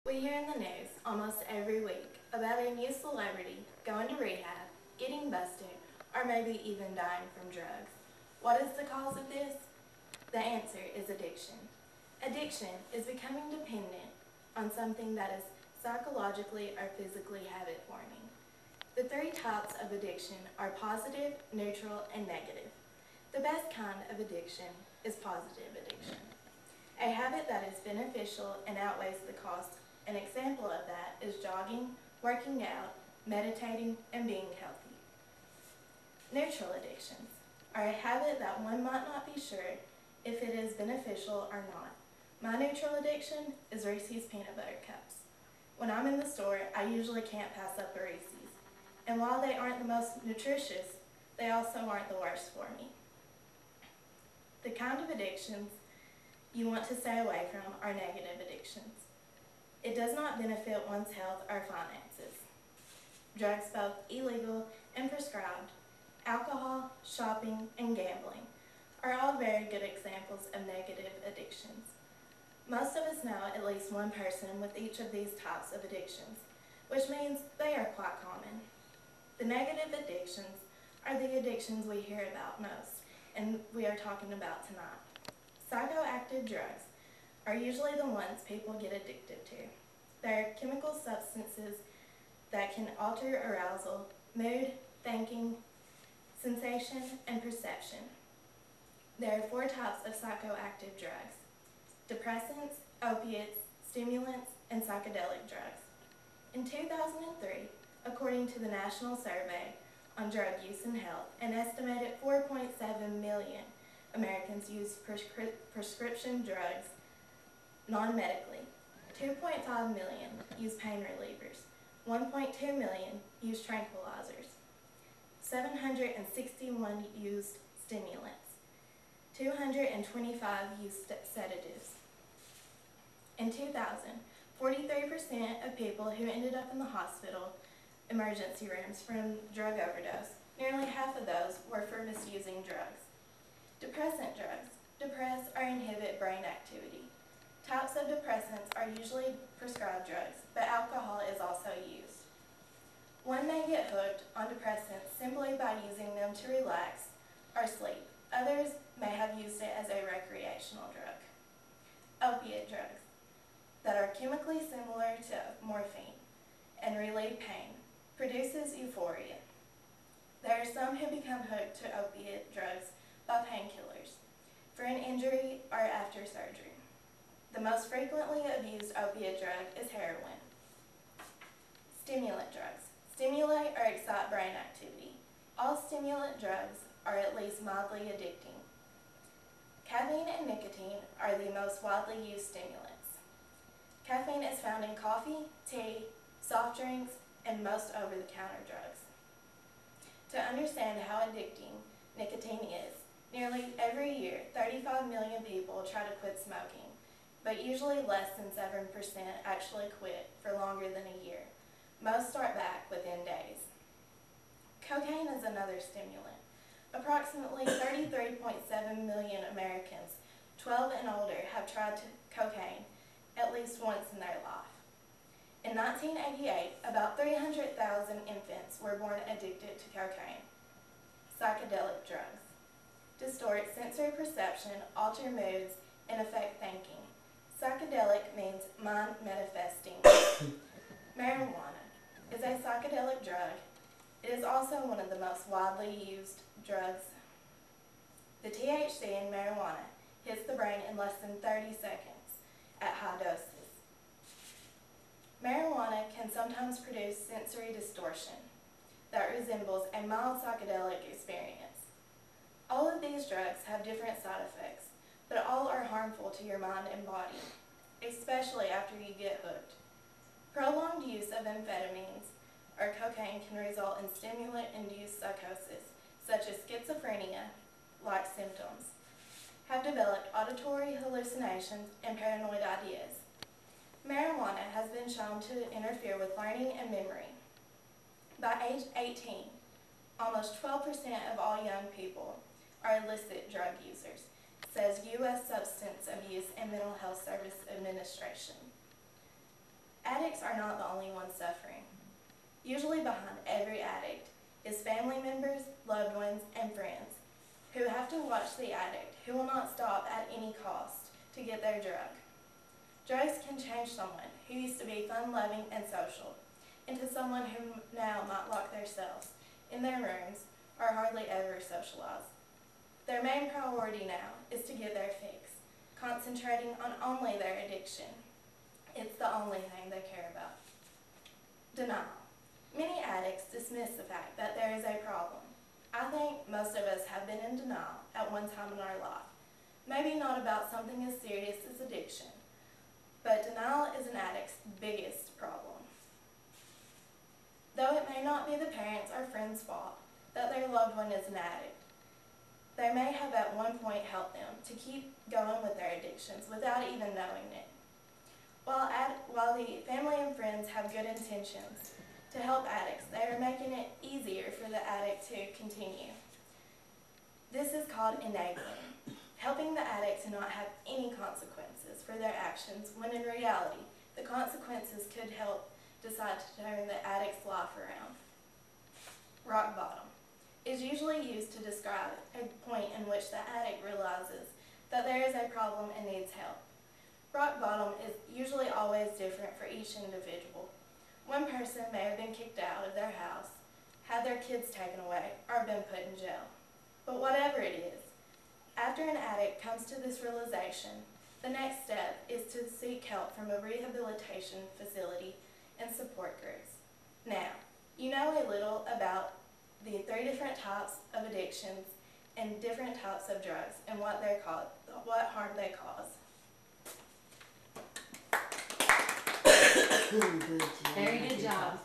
We hear in the news almost every week about a new celebrity going to rehab, getting busted, or maybe even dying from drugs. What is the cause of this? The answer is addiction. Addiction is becoming dependent on something that is psychologically or physically habit-forming. The three types of addiction are positive, neutral, and negative. The best kind of addiction is positive addiction, a habit that is beneficial and outweighs the cost. An example of that is jogging, working out, meditating, and being healthy. Neutral addictions are a habit that one might not be sure if it is beneficial or not. My neutral addiction is Reese's peanut butter cups. When I'm in the store, I usually can't pass up a Reese's. And while they aren't the most nutritious, they also aren't the worst for me. The kind of addictions you want to stay away from are negative addictions. It does not benefit one's health or finances. Drugs, both illegal and prescribed, alcohol, shopping, and gambling are all very good examples of negative addictions. Most of us know at least one person with each of these types of addictions, which means they are quite common. The negative addictions are the addictions we hear about most, and we are talking about tonight. Psychoactive drugs are usually the ones people get addicted to. They're chemical substances that can alter arousal, mood, thinking, sensation, and perception. There are 4 types of psychoactive drugs: depressants, opiates, stimulants, and psychedelic drugs. In 2003, according to the National Survey on Drug Use and Health, an estimated 4.7 million Americans use prescription drugs non-medically. 2.5 million use pain relievers. 1.2 million use tranquilizers. 761 used stimulants. 225 used sedatives. In 2000, 43% of people who ended up in the hospital emergency rooms from drug overdose, nearly half of those were for misusing drugs. Depressant drugs depress or inhibit brain activity. Types of depressants are usually prescribed drugs, but alcohol is also used. One may get hooked on depressants simply by using them to relax or sleep. Others may have used it as a recreational drug. Opiate drugs that are chemically similar to morphine and relieve pain produces euphoria. There are some who become hooked to opiate drugs by painkillers for an injury or after surgery. The most frequently abused opiate drug is heroin. Stimulant drugs stimulate or excite brain activity. All stimulant drugs are at least mildly addicting. Caffeine and nicotine are the most widely used stimulants. Caffeine is found in coffee, tea, soft drinks, and most over-the-counter drugs. To understand how addicting nicotine is, nearly every year 35 million people try to quit smoking, but usually less than 7% actually quit for longer than a year. Most start back within days. Cocaine is another stimulant. Approximately 33.7 million Americans 12 and older have tried cocaine at least once in their life. In 1988, about 300,000 infants were born addicted to cocaine. Psychedelic drugs distort sensory perception, alter moods, and affect thinking. Psychedelic means mind manifesting. Marijuana is a psychedelic drug. It is also one of the most widely used drugs. The THC in marijuana hits the brain in less than 30 seconds at high doses. Marijuana can sometimes produce sensory distortion that resembles a mild psychedelic experience. All of these drugs have different side effects, but all are harmful to your mind and body, especially after you get hooked. Prolonged use of amphetamines or cocaine can result in stimulant-induced psychosis, such as schizophrenia-like symptoms, have developed auditory hallucinations, and paranoid ideas. Marijuana has been shown to interfere with learning and memory. By age 18, almost 12% of all young people are illicit drug users, says U.S. Substance Abuse and Mental Health Service Administration. addicts are not the only ones suffering. Usually behind every addict is family members, loved ones, and friends who have to watch the addict, who will not stop at any cost to get their drug. Drugs can change someone who used to be fun-loving and social into someone who now might lock themselves in their rooms or hardly ever socialize. Their main priority now is to get their fix, concentrating on only their addiction. It's the only thing they care about. Denial. Many addicts dismiss the fact that there is a problem. I think most of us have been in denial at one time in our life. Maybe not about something as serious as addiction, but denial is an addict's biggest problem. Though it may not be the parents' or friends' fault that their loved one is an addict, they may have at one point helped them to keep going with their addictions without even knowing it. While the family and friends have good intentions to help addicts, they are making it easier for the addict to continue. This is called enabling, helping the addict to not have any consequences for their actions, when in reality, the consequences could help decide to turn the addict's life around. Rock bottom is usually used to describe a point in which the addict realizes that there is a problem and needs help. Rock bottom is usually always different for each individual. One person may have been kicked out of their house, had their kids taken away, or been put in jail. But whatever it is, after an addict comes to this realization, the next step is to seek help from a rehabilitation facility and support groups. Now, you know a little about the 3 different types of addictions and different types of drugs and what harm they cause. Very good job.